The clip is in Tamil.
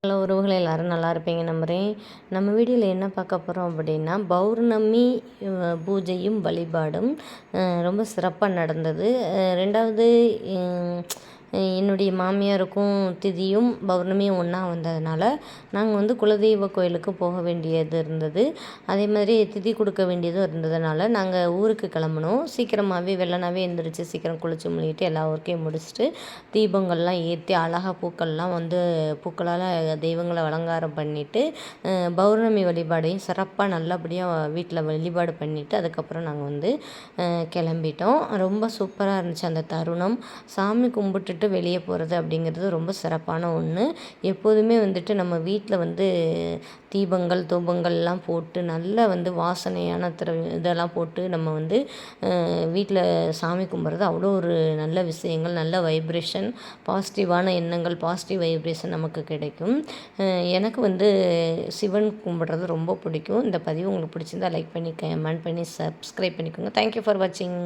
ஹலோ உறவுகளே, எல்லோரும் நல்லா இருப்பீங்க நம்புகிறேன். நம்ம வீடியோவில் என்ன பார்க்க போகிறோம் அப்படின்னா, பௌர்ணமி பூஜையும் வழிபாடும் ரொம்ப சிறப்பாக நடந்தது. 2வது என்னுடைய மாமியாருக்கும் திதியும் பௌர்ணமியும் ஒன்றா வந்ததுனால நாங்கள் வந்து குலதெய்வ கோயிலுக்கு போக வேண்டியது இருந்தது. அதே மாதிரி திதி கொடுக்க வேண்டியதும் இருந்ததுனால நாங்கள் ஊருக்கு கிளம்புனோம். சீக்கிரமாகவே வெள்ளனாவே எழுந்திரிச்சு சீக்கிரம் குளிச்சு முழுகிட்டு எல்லா ஒர்க்கையும் முடிச்சுட்டு தீபங்கள்லாம் ஏற்றி அழகாக பூக்கள்லாம் வந்து பூக்களால் தெய்வங்களை அலங்காரம் பண்ணிவிட்டு பௌர்ணமி வழிபாடையும் சிறப்பாக நல்லபடியாக வீட்டில் வழிபாடு பண்ணிவிட்டு அதுக்கப்புறம் நாங்கள் வந்து கிளம்பிட்டோம். ரொம்ப சூப்பராக இருந்துச்சு அந்த தருணம். சாமி கும்பிட்டுட்டு வெளியே போகிறது அப்படிங்கிறது ரொம்ப சிறப்பான ஒன்று. எப்போதுமே வந்துட்டு நம்ம வீட்டில் வந்து தீபங்கள் தூபங்கள்லாம் போட்டு நல்லா வந்து வாசனையான இதெல்லாம் போட்டு நம்ம வந்து வீட்டில் சாமி கும்பிட்றது அவ்வளோ ஒரு நல்ல விஷயங்கள், நல்ல வைப்ரேஷன், பாசிட்டிவான எண்ணங்கள், பாசிட்டிவ் வைப்ரேஷன் நமக்கு கிடைக்கும். எனக்கு வந்து சிவன் கும்பிட்றது ரொம்ப பிடிக்கும். இந்த பதிவு உங்களுக்கு பிடிச்சிருந்தா லைக் பண்ணி கமெண்ட் பண்ணி சப்ஸ்கிரைப் பண்ணிக்கோங்க. தேங்க்யூ ஃபார் வாட்சிங்.